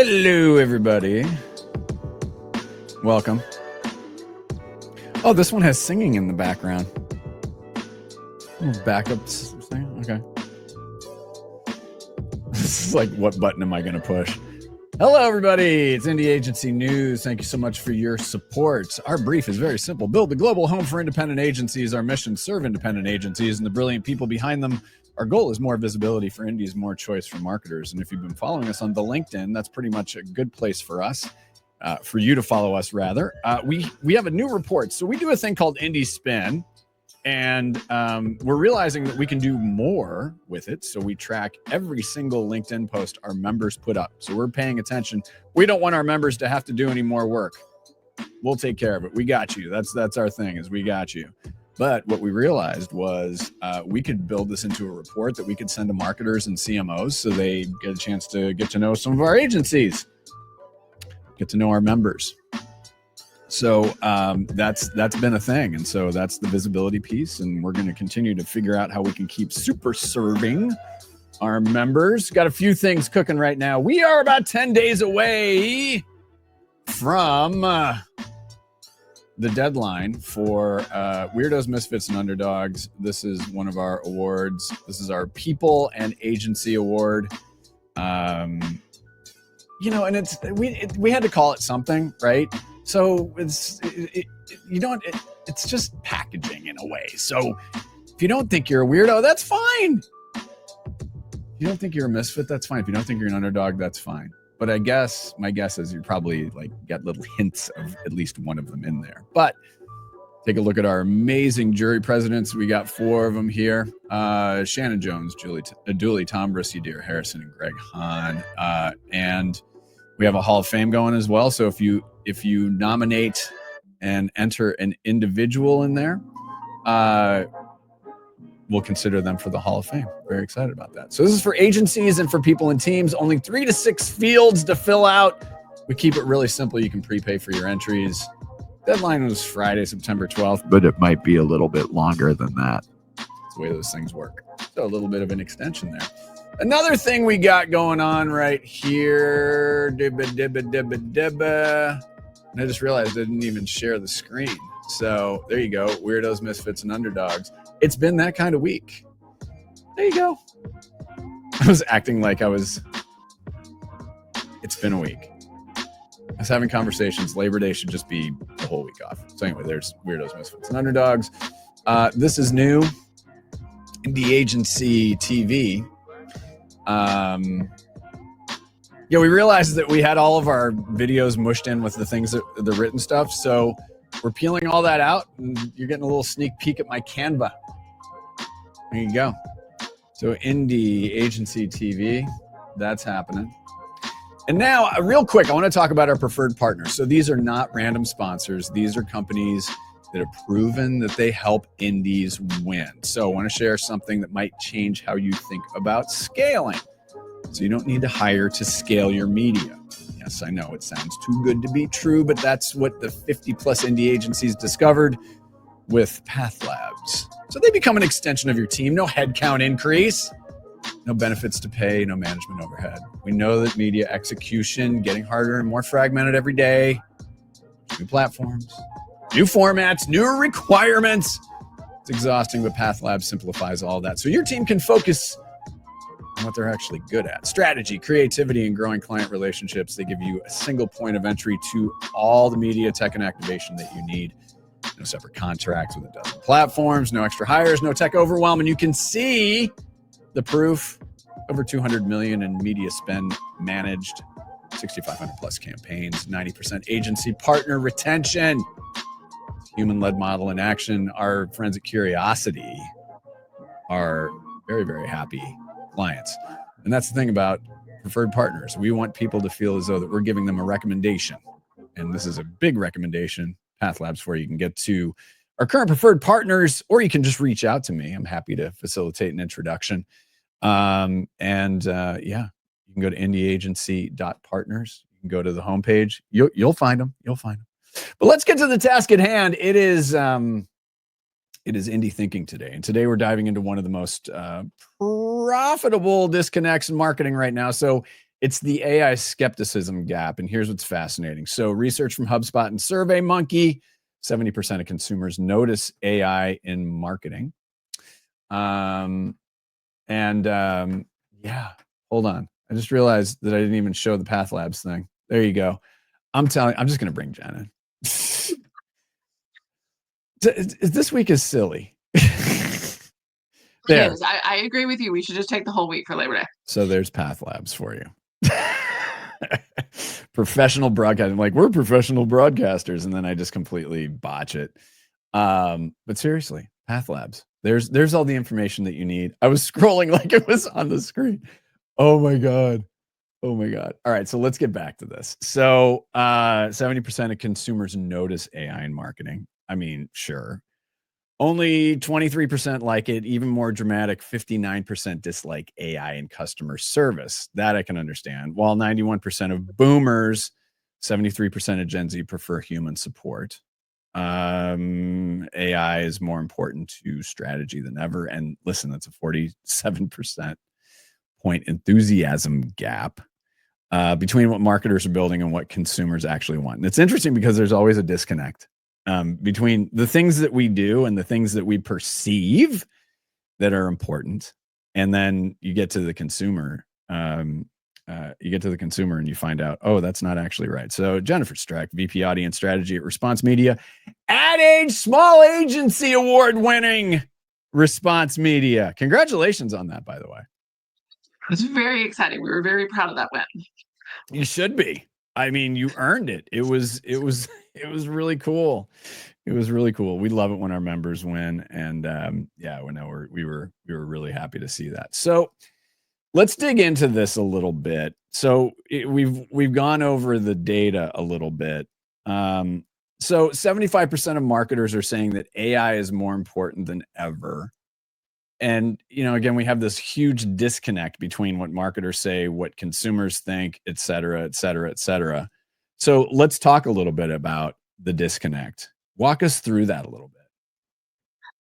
Hello, everybody. Welcome. Oh, this one has singing in the background. Backup singing? Okay. This is like, what button am I going to push? Hello, everybody. It's Indie Agency News. Thank you so much for your support. Our brief is very simple. Build the global home for independent agencies. Our mission, serve independent agencies and the brilliant people behind them. Our goal is more visibility for indies, more choice for marketers. And if you've been following us on the LinkedIn, that's pretty much a good place for us, for you to follow us, rather. We have a new report. So we do a thing called Indie Spin, and we're realizing that we can do more with it. So we track every single LinkedIn post our members put up. So we're paying attention. We don't want our members to have to do any more work. We'll take care of it. We got you. That's our thing, is we got you. But what we realized was we could build this into a report that we could send to marketers and CMOs so they get a chance to get to know some of our agencies, get to know our members. So that's been a thing. And so that's the visibility piece. And we're going to continue to figure out how we can keep super serving our members. Got a few things cooking right now. We are about 10 days away from the deadline for Weirdos, Misfits, and Underdogs. This is one of our awards. This is our People and Agency Award. And we had to call it something, right? So it's just packaging in a way. So if you don't think you're a weirdo, that's fine. If you don't think you're a misfit, that's fine. If you don't think you're an underdog, that's fine. But my guess is you probably get little hints of at least one of them in there. But take a look at our amazing jury presidents. We got 4 of them here. Shannon Jones, Dooley, Tom Brissy, Harrison, and Greg Hahn. And we have a Hall of Fame going as well. So if you nominate and enter an individual in there, we'll consider them for the Hall of Fame. Very excited about that. So this is for agencies and for people and teams. Only 3 to 6 fields to fill out. We keep it really simple. You can prepay for your entries. Deadline was Friday, September 12th, but it might be a little bit longer than that. That's the way those things work. So a little bit of an extension there. Another thing we got going on right here. And I just realized I didn't even share the screen. So there you go. Weirdos, Misfits, and Underdogs. It's been that kind of week. There you go. I was acting like it's been a week. I was having conversations. Labor Day should just be the whole week off. So anyway, there's Weirdos, Misfits, and Underdogs. This is new. Indie Agency TV. We realized that we had all of our videos mushed in with the written stuff. So we're peeling all that out, and you're getting a little sneak peek at my Canva. There you go. So Indie Agency TV, that's happening. And now, real quick, I want to talk about our preferred partners. So these are not random sponsors. These are companies that have proven that they help indies win. So I want to share something that might change how you think about scaling. So you don't need to hire to scale your media. Yes, I know it sounds too good to be true, but that's what the 50 plus indie agencies discovered with Path Labs. So they become an extension of your team. No headcount increase, no benefits to pay, no management overhead. We know that media execution getting harder and more fragmented every day. New platforms, new formats, new requirements. It's exhausting, but Path Labs simplifies all that. So your team can focus on what they're actually good at. Strategy, creativity, and growing client relationships. They give you a single point of entry to all the media, tech, and activation that you need. No separate contracts with a dozen platforms, no extra hires, no tech overwhelm. And you can see the proof. Over 200 million in media spend managed, 6,500 plus campaigns, 90% agency partner retention. Human-led model in action. Our friends at Curiosity are very, very happy clients. And that's the thing about preferred partners. We want people to feel as though that we're giving them a recommendation. And this is a big recommendation. Path Labs, where you can get to our current preferred partners, or you can just reach out to me. I'm happy to facilitate an introduction. You can go to indieagency.partners. You can go to the homepage. You'll find them. But let's get to the task at hand. It is indie thinking today. And today we're diving into one of the most profitable disconnects in marketing right now. So It's the AI skepticism gap. And here's what's fascinating. So research from HubSpot and SurveyMonkey, 70% of consumers notice AI in marketing. Yeah, hold on. I just realized that I didn't even show the Path Labs thing. There you go. I'm just going to bring Jen in. This week is silly. There. It is. I agree with you. We should just take the whole week for Labor Day. So there's Path Labs for you. Professional broadcasting. Like, we're professional broadcasters, and then I just completely botch it. But seriously, Path Labs. There's all the information that you need. I was scrolling like it was on the screen. Oh my God. All right, so let's get back to this. So 70% of consumers notice AI in marketing. I mean, sure. Only 23% like it. Even more dramatic, 59% dislike AI in customer service. That I can understand. While 91% of boomers, 73% of Gen Z prefer human support. AI is more important to strategy than ever. And listen, that's a 47% point enthusiasm gap between what marketers are building and what consumers actually want. And it's interesting because there's always a disconnect between the things that we do and the things that we perceive that are important. And then you get to the consumer. And you find out, oh, that's not actually right. So Jennifer Streck, VP Audience Strategy at Response Media, Ad Age Small Agency Award winning Response Media. Congratulations on that, by the way. It's very exciting. We were very proud of that win. You should be. I mean, you earned it. It was really cool. It was really cool. We love it when our members win, and we were really happy to see that. So let's dig into this a little bit. So we've gone over the data a little bit. So 75% of marketers are saying that AI is more important than ever. And, again, we have this huge disconnect between what marketers say, what consumers think, et cetera, et cetera, et cetera. So let's talk a little bit about the disconnect. Walk us through that a little bit.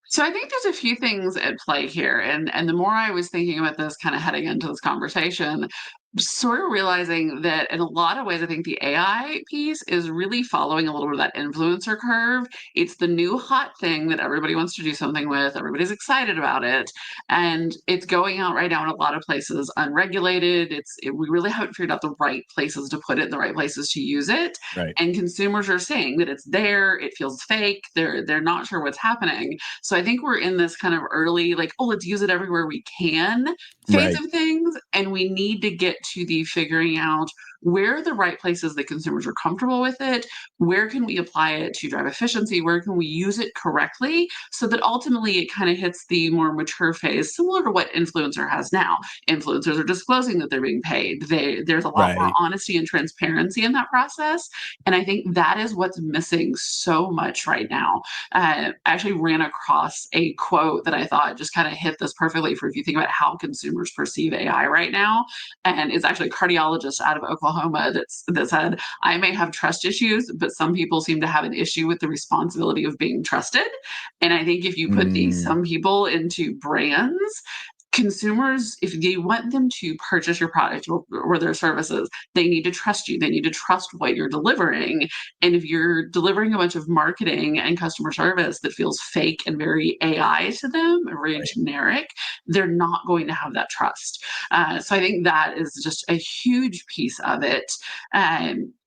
So I think there's a few things at play here. And the more I was thinking about this kind of heading into this conversation, sort of realizing that in a lot of ways, I think the AI piece is really following a little bit of that influencer curve. It's the new hot thing that everybody wants to do something with. Everybody's excited about it. And it's going out right now in a lot of places unregulated. We really haven't figured out the right places to put it, the right places to use it. Right. And consumers are saying that it's there, it feels fake, they're not sure what's happening. So I think we're in this kind of early, like, oh, let's use it everywhere we can phase of things. And we need to get to the figuring out where are the right places that consumers are comfortable with it, where can we apply it to drive efficiency, where can we use it correctly, so that ultimately it kind of hits the more mature phase, similar to what influencer has now. Influencers are disclosing that they're being paid. There's a lot more honesty and transparency in that process. And I think that is what's missing so much right now. I actually ran across a quote that I thought just kind of hit this perfectly for if you think about how consumers perceive AI right now. And it's actually a cardiologist out of Oklahoma that said, I may have trust issues, but some people seem to have an issue with the responsibility of being trusted. And I think if you put these some people into brands, consumers, if they want them to purchase your product or their services, they need to trust you. They need to trust what you're delivering. And if you're delivering a bunch of marketing and customer service that feels fake and very AI to them, very generic, they're not going to have that trust. So I think that is just a huge piece of it.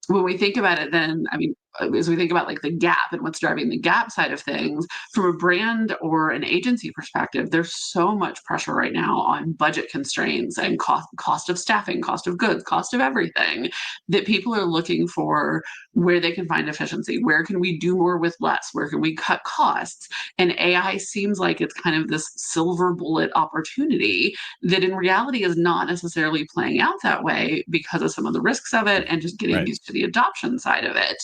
When we think about it, then, I mean, as we think about like the gap and what's driving the gap side of things, from a brand or an agency perspective, there's so much pressure right now on budget constraints and cost of staffing, cost of goods, cost of everything, that people are looking for where they can find efficiency. Where can we do more with less? Where can we cut costs? And AI seems like it's kind of this silver bullet opportunity that in reality is not necessarily playing out that way because of some of the risks of it and just getting used to the adoption side of it.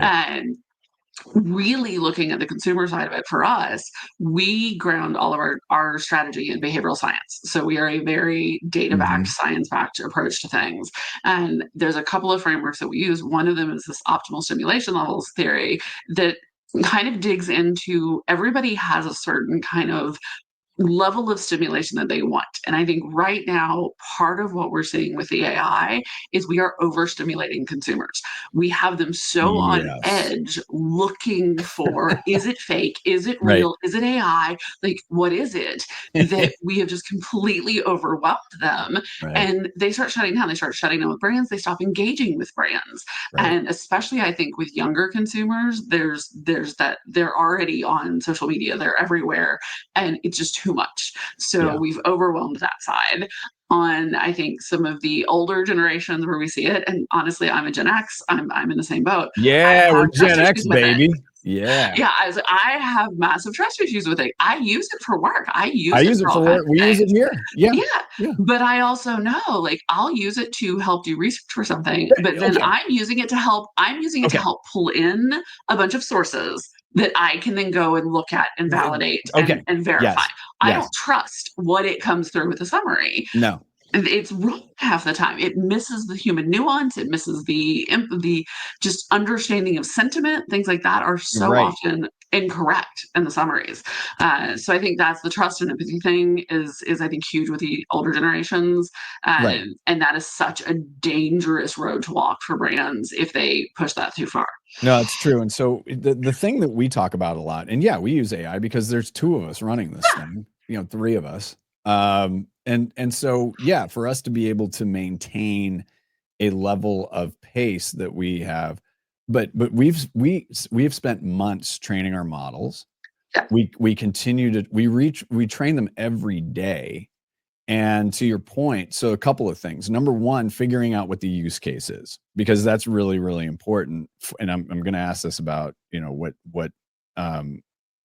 And really looking at the consumer side of it, for us, we ground all of our strategy in behavioral science. So we are a very data-backed, science-backed approach to things. And there's a couple of frameworks that we use. One of them is this optimal stimulation levels theory that kind of digs into everybody has a certain kind of level of stimulation that they want. And I think right now, part of what we're seeing with the AI is we are overstimulating consumers. We have them so on Yes. edge looking for, is it fake? Is it Right. real? Is it AI? Like, what is it? That we have just completely overwhelmed them. Right. And they start shutting down. They start shutting down with brands. They stop engaging with brands. Right. And especially I think with younger consumers, there's that they're already on social media. They're everywhere and it's just too much. So Yeah. we've overwhelmed that side. On I think some of the older generations where we see it, and honestly, I'm a Gen X. I'm in the same boat. I Yeah, we're have trust Gen X, issues with it. baby. Yeah. Yeah, I have massive trust issues with it. I use it for work. I I use it use for it all for kinds work. of We use it things. here. Yeah. Yeah, Yeah. but I also know, like, I'll use it to help do research for something, but then Okay. I'm using it to Okay. help pull in a bunch of sources that I can then go and look at and validate Okay. and verify. Yes. I don't Yes. trust what it comes through with a summary. No. It's wrong half the time. It misses the human nuance. It misses the just understanding of sentiment. Things like that are so Right. often incorrect in the summaries. So I think that's the trust and empathy thing is I think huge with the older generations, Right. and that is such a dangerous road to walk for brands if they push that too far. No, it's true. And so the thing that we talk about a lot, and yeah, we use AI because there's two of us running this thing, three of us. And so yeah, for us to be able to maintain a level of pace that we have, but we've spent months training our models. Yeah. We continue to we train them every day. And to your point, so a couple of things. Number one, figuring out what the use case is, because that's really, really important. And I'm going to ask this about,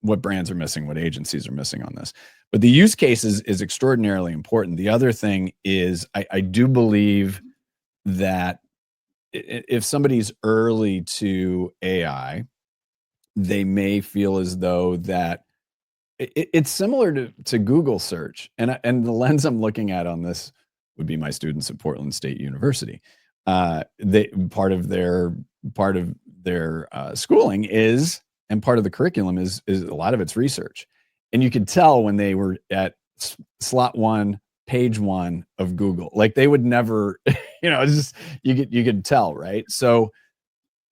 what brands are missing, what agencies are missing on this. But the use case is extraordinarily important. The other thing is I do believe that if somebody's early to AI, they may feel as though that it's similar to Google search, and the lens I'm looking at on this would be my students at Portland State University. They part of their schooling is, and part of the curriculum is a lot of it's research, and you could tell when they were at slot one, page one of Google, like they would never, it's just you could tell, right? So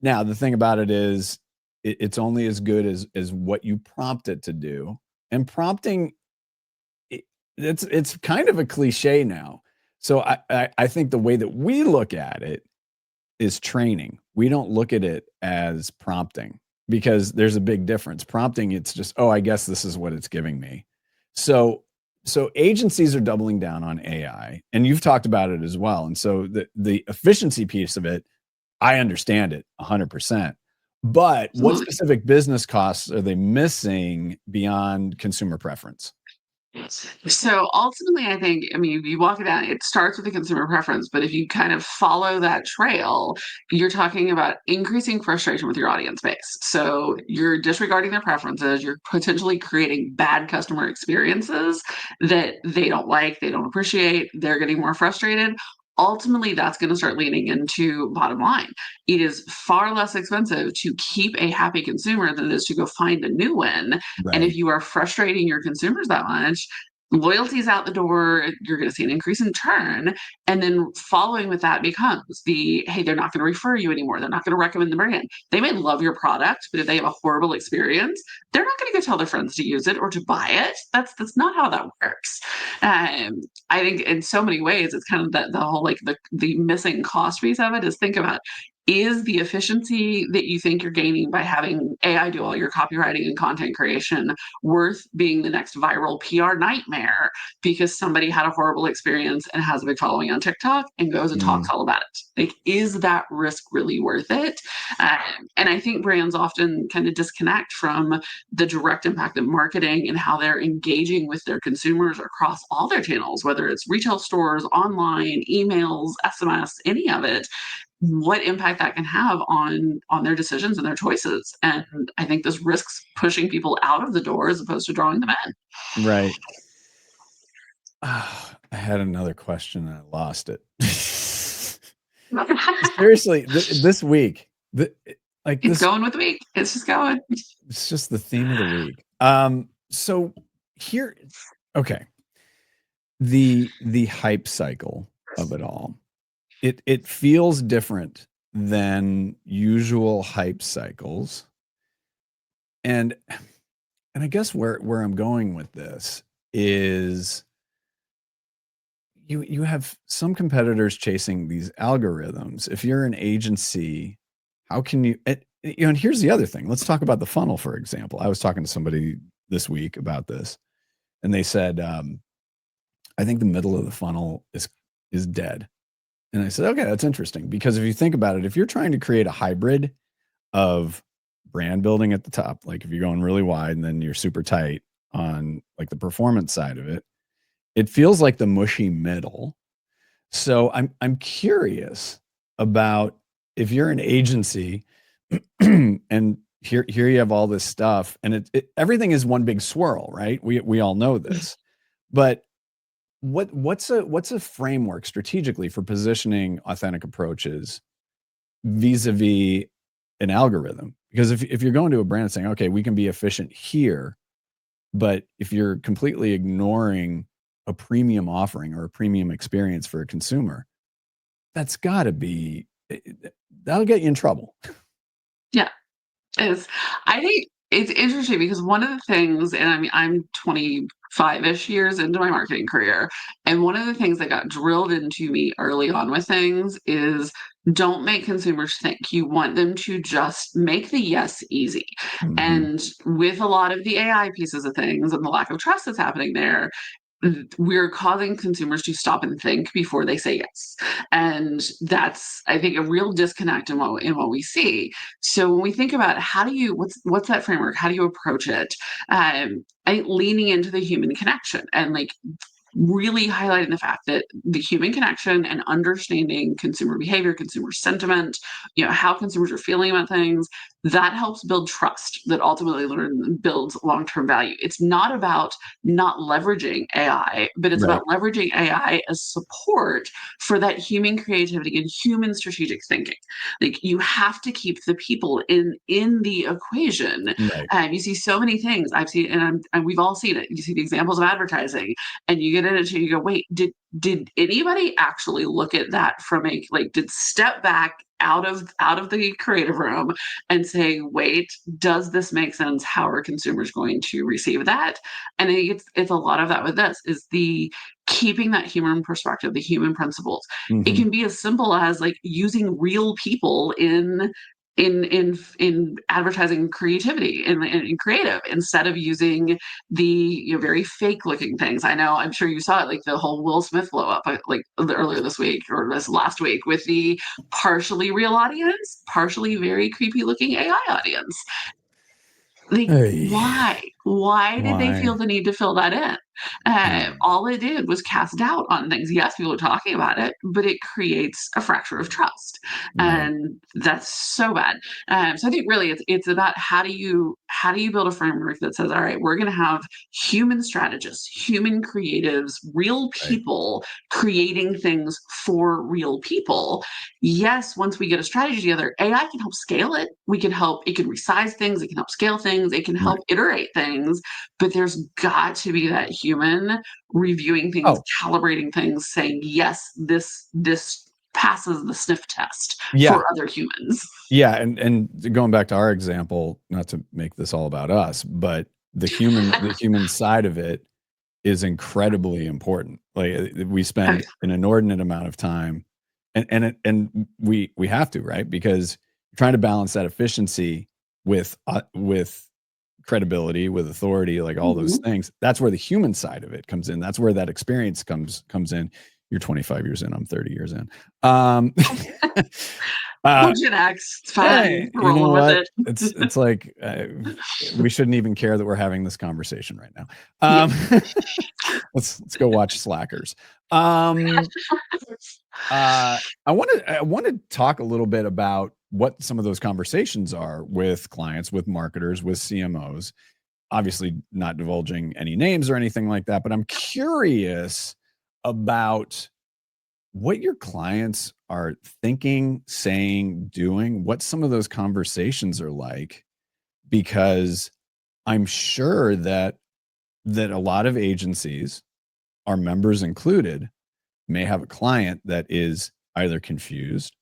now the thing about it is, it's only as good as what you prompt it to do. And prompting, it's kind of a cliche now. So I think the way that we look at it is training. We don't look at it as prompting, because there's a big difference. Prompting, it's just, oh, I guess this is what it's giving me. So agencies are doubling down on AI, and you've talked about it as well. And so the efficiency piece of it, I understand it 100%. But what Absolutely. specific business costs are they missing beyond consumer preference? So ultimately, I think, I mean, if you walk it down, it starts with the consumer preference, but if you kind of follow that trail, you're talking about increasing frustration with your audience base. So you're disregarding their preferences, you're potentially creating bad customer experiences that they don't like, they don't appreciate, they're getting more frustrated. Ultimately, that's going to start leaning into bottom line. It is far less expensive to keep a happy consumer than it is to go find a new one. And if Right. you are frustrating your consumers that much, loyalty's out the door, you're going to see an increase in churn. And then following with that becomes hey, they're not going to refer you anymore. They're not going to recommend the brand. They may love your product, but if they have a horrible experience, they're not going to go tell their friends to use it or to buy it. That's not how that works. I think in so many ways, it's kind of the whole like the missing cost piece of it is think about, is the efficiency that you think you're gaining by having AI do all your copywriting and content creation worth being the next viral PR nightmare because somebody had a horrible experience and has a big following on TikTok and goes and talks Mm, all about it? Like, is that risk really worth it? And I think brands often kind of disconnect from the direct impact of marketing and how they're engaging with their consumers across all their channels, whether it's retail stores, online, emails, SMS, any of it, what impact that can have on their decisions and their choices. And I think this risks pushing people out of the door as opposed to drawing them in. right. I had another question and I lost it. Seriously, this week, like It's this, going with the week. It's just going. it's just the theme of the week. So here, Okay. The hype cycle of it all. It feels different than usual hype cycles. And I guess where I'm going with this is you have some competitors chasing these algorithms. If you're an agency, how can you and here's the other thing. Let's talk about the funnel, for example. I was talking to somebody this week about this, and they said, I think the middle of the funnel is dead. And I said, okay, that's interesting, because if you think about it, if you're trying to create a hybrid of brand building at the top, like if you're going really wide and then you're super tight on like the performance side of it, it feels like the mushy middle. So I'm curious about, if you're an agency and here you have all this stuff, and everything is one big swirl, right? We all know this, but what's a framework strategically for positioning authentic approaches vis-a-vis an algorithm? Because if you're going to a brand saying, okay, we can be efficient here, but if you're completely ignoring a premium offering or a premium experience for a consumer, that's got to be, that'll get you in trouble. Yeah. I think it's interesting because one of the things, and I mean, I'm 25-ish years into my marketing career, and one of the things that got drilled into me early on with things is don't make consumers think. You want them to just make the yes easy. Mm-hmm. And with a lot of the AI pieces of things and the lack of trust that's happening there, we're causing consumers to stop and think before they say yes, and that's, I think, a real disconnect in what we see. So when we think about how do you, what's that framework, how do you approach it, I think leaning into the human connection and like really highlighting the fact that the human connection and understanding consumer behavior, consumer sentiment, how consumers are feeling about things, that helps build trust that ultimately builds long-term value. It's not about not leveraging AI, but it's Right. about leveraging AI as support for that human creativity and human strategic thinking. Like you have to keep the people in the equation. Right. You see so many things I've seen, and we've all seen it. You see the examples of advertising, and you get in it and you go, wait, did anybody actually look at that from a, like, did step back out of the creative room and say, wait, does this make sense? How are consumers going to receive that? And I think it's a lot of that with this is the keeping that human perspective, the human principles. It Mm-hmm. can be as simple as like using real people in advertising creativity and creative, instead of using the very fake looking things. I know, I'm sure you saw it, like the whole Will Smith blow up, like earlier this week or this last week, with the partially real audience, partially very creepy looking AI audience. Like, Hey, why did they feel why? the need to fill that in? All it did was cast doubt on things. Yes, people are talking about it, but it creates a fracture of trust, Right. and that's so bad. So I think really it's about how do you build a framework that says, all right, we're going to have human strategists, human creatives, real Right. people creating things for real people. Yes, once we get a strategy together, AI can help scale it. It can resize things, it can help scale things, it can help Right. iterate things, but there's got to be that human reviewing things, Oh, calibrating things, saying, yes, this passes the sniff test yeah. for other humans. Yeah. And going back to our example, not to make this all about us, but the human side of it is incredibly important. Like we spend an inordinate amount of time, and we have to, right? Because you're trying to balance that efficiency with credibility, with authority, like all those Mhm. things. That's where the human side of it comes in. That's where that experience comes in. You're 25 years in, I'm 30 years in. Well, uh, Gen X, it's fine. hey, We're you know rolling with what? it. It's like we shouldn't even care that we're having this conversation right now. Yeah. Let's go watch Slackers. Um, I want to talk a little bit about what some of those conversations are with clients, with marketers, with CMOs. Obviously, not divulging any names or anything like that, but I'm curious about what your clients are thinking, saying, doing, what some of those conversations are like, because I'm sure that that a lot of agencies, our members included, may have a client that is either confused,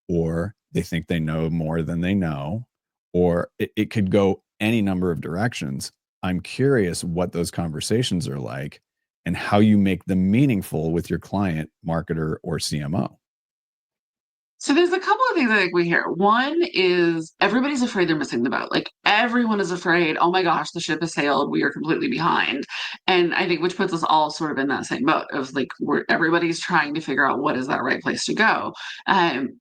or they think they know more than they know, or it could go any number of directions. I'm curious what those conversations are like and how you make them meaningful with your client, marketer, or CMO. So there's a couple of things I think we hear. One is everybody's afraid they're missing the boat. Like everyone is afraid, oh my gosh, the ship has sailed. We are completely behind. And I think which puts us all sort of in that same boat of like everybody's trying to figure out what is that right place to go.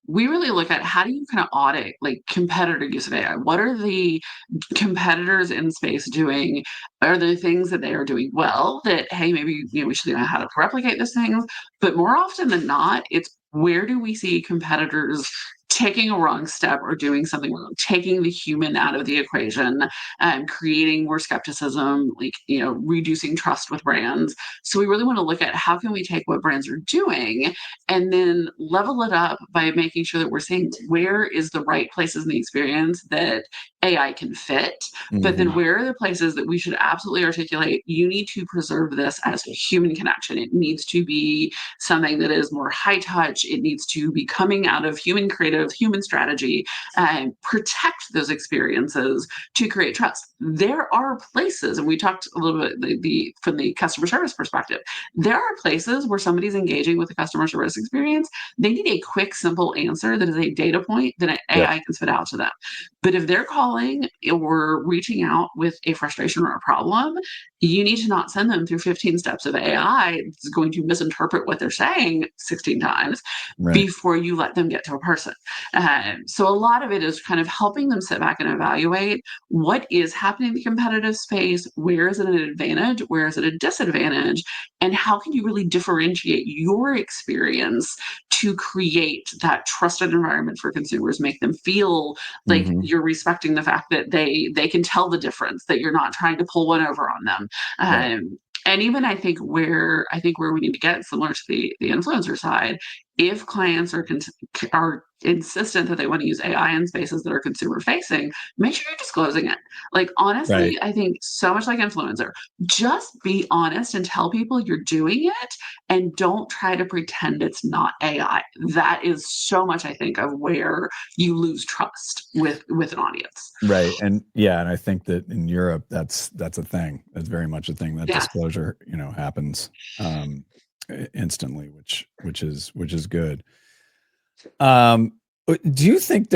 We really look at how do you kind of audit like competitor use of AI? What are the competitors in space doing? Are there things that they are doing well that, hey, maybe we should know how to replicate those things? But more often than not, it's where do we see competitors taking a wrong step or doing something wrong, taking the human out of the equation, and creating more skepticism, like reducing trust with brands. So we really want to look at how can we take what brands are doing and then level it up by making sure that we're saying where is the right places in the experience that AI can fit, but then where are the places that we should absolutely articulate, you need to preserve this as a human connection. It needs to be something that is more high touch. It needs to be coming out of human creative, human strategy, and protect those experiences to create trust. There are places, and we talked a little bit from the customer service perspective, there are places where somebody's engaging with the customer service experience. They need a quick, simple answer that is a data point that an AI can spit out to them. But if they're calling or reaching out with a frustration or a problem, you need to not send them through 15 steps of AI that's going to misinterpret what they're saying 16 times before you let them get to a person. So a lot of it is kind of helping them sit back and evaluate what is happening in the competitive space, where is it an advantage, where is it a disadvantage, and how can you really differentiate your experience to create that trusted environment for consumers, make them feel like you're respecting the fact that they can tell the difference, that you're not trying to pull one over on them. And even I think where we need to get, similar to the influencer side, if clients are insistent that they want to use AI in spaces that are consumer facing, make sure you're disclosing it. Like honestly, I think so much like influencer, just be honest and tell people you're doing it and don't try to pretend it's not AI. That is so much, I think, of where you lose trust with an audience. Right. And I think that in Europe, that's a thing. That's very much a thing. That disclosure, happens instantly, which is good. Do you think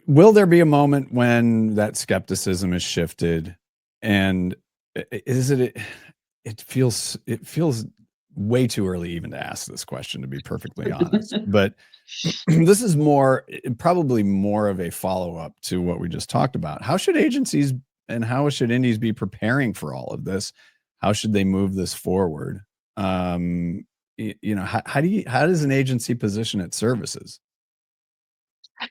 will there be a moment when that skepticism is shifted, and it feels way too early even to ask this question, to be perfectly honest, but this is probably more of a follow-up to what we just talked about. How should agencies and how should indies be preparing for all of this? How should they move this forward? How does an agency position its services?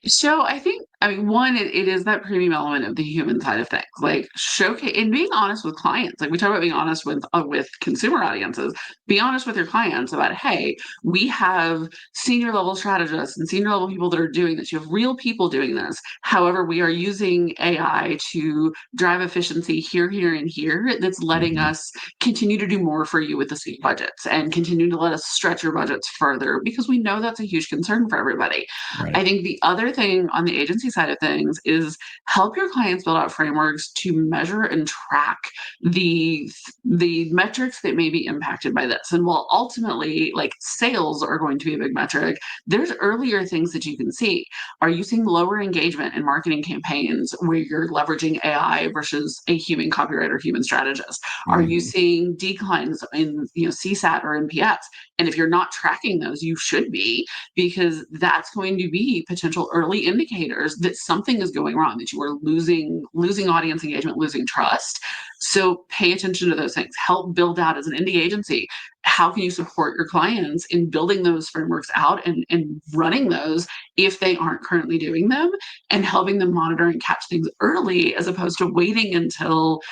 So I think, one, it is that premium element of the human side of things, like showcase and being honest with clients. Like we talk about being honest with consumer audiences. Be honest with your clients about, hey, we have senior level strategists and senior level people that are doing this. You have real people doing this. However, we are using AI to drive efficiency here, and here. That's letting us continue to do more for you with the same budgets and continue to let us stretch your budgets further because we know that's a huge concern for everybody. I think the other thing on the agency side of things is help your clients build out frameworks to measure and track the metrics that may be impacted by this. And while ultimately, like sales are going to be a big metric, there's earlier things that you can see. Are you seeing lower engagement in marketing campaigns where you're leveraging AI versus a human copywriter, human strategist? Are you seeing declines in CSAT or NPS? And if you're not tracking those, you should be, because that's going to be potential early indicators that something is going wrong, that you are losing audience engagement, losing trust. So pay attention to those things. Help build out as an indie agency. How can you support your clients in building those frameworks out and running those if they aren't currently doing them, and helping them monitor and catch things early as opposed to waiting until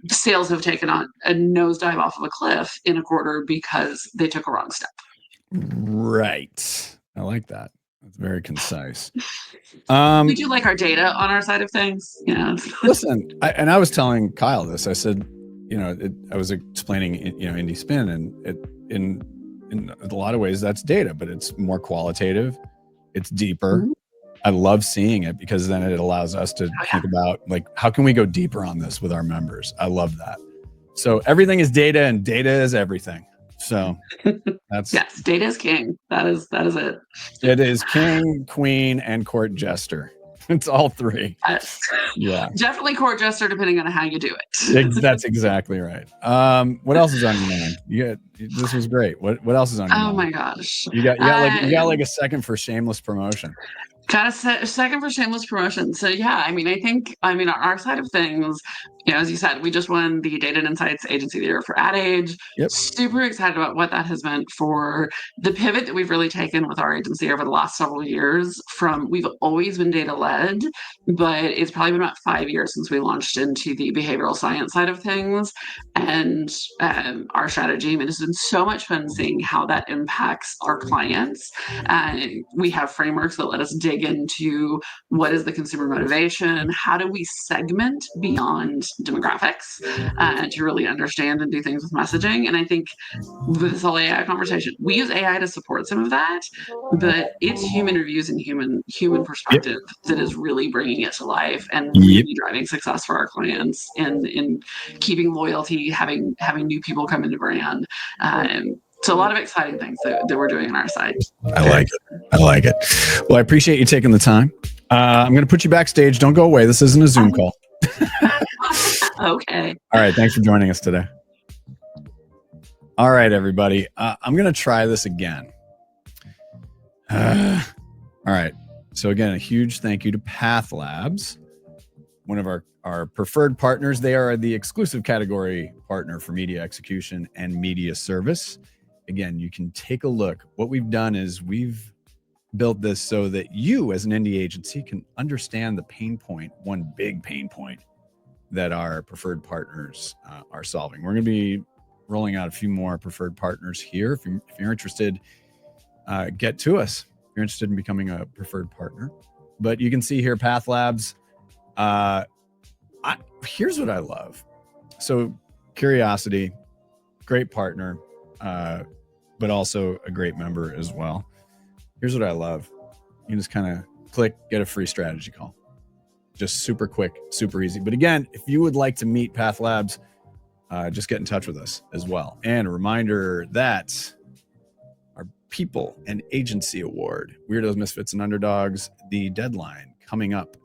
sales have taken on a nosedive off of a cliff in a quarter because they took a wrong step. Right. I like that. That's very concise. We do like our data on our side of things. Listen, I was telling Kyle this. I said, I was explaining, indie spin, and in a lot of ways that's data, but it's more qualitative, it's deeper. Mhm. I love seeing it because then it allows us to think about, like, how can we go deeper on this with our members? I love that. So everything is data, and data is everything. So that's Yes, data is king. That is it. it is king, queen, and court jester. It's all three. Yes. Yeah. Definitely court jester, depending on how you do it. That's exactly right. What else is on your mind? This was great. What else is on your Oh mind? my gosh. You got like a second for shameless promotion. Got a second for shameless promotion. So yeah, on our side of things, as you said, we just won the Data and Insights Agency of the Year for Ad Age. Yep. Super excited about what that has meant for the pivot that we've really taken with our agency over the last several years. We've always been data led, but it's probably been about 5 years since we launched into the behavioral science side of things and our strategy. And it's been so much fun seeing how that impacts our clients. We have frameworks that let us dig into what is the consumer motivation, how do we segment beyond demographics to really understand and do things with messaging. And I think with this whole AI conversation, we use AI to support some of that, but it's human reviews and human perspective that is really bringing it to life and really driving success for our clients and in keeping loyalty, having new people come into brand. So a lot of exciting things that we're doing on our side. I like it. Well, I appreciate you taking the time. I'm going to put you backstage. Don't go away. This isn't a Zoom call. Okay. All right. Thanks for joining us today. All right, everybody. I'm going to try this again. All right. So again, a huge thank you to Path Labs, one of our preferred partners. They are the exclusive category partner for media execution and media service. Again, you can take a look. What we've done is we've built this so that you as an indie agency can understand the pain point, one big pain point that our preferred partners are solving. We're going to be rolling out a few more preferred partners here. If you're interested, get to us. If you're interested in becoming a preferred partner. But you can see here, Path Labs. Here's what I love. So Curiosity, great partner, but also a great member as well. Here's what I love. You just kind of click, get a free strategy call. Just super quick, super easy. But again, if you would like to meet Path Labs, just get in touch with us as well. And a reminder that our People and Agency Award, Weirdos, Misfits, and Underdogs, the deadline coming up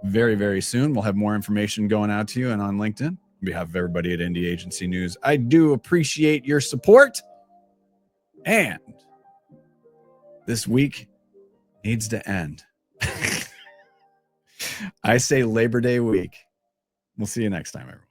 very, very soon. We'll have more information going out to you and on LinkedIn. On behalf of everybody at Indie Agency News, I do appreciate your support. And this week needs to end. I say Labor Day week. We'll see you next time, everyone.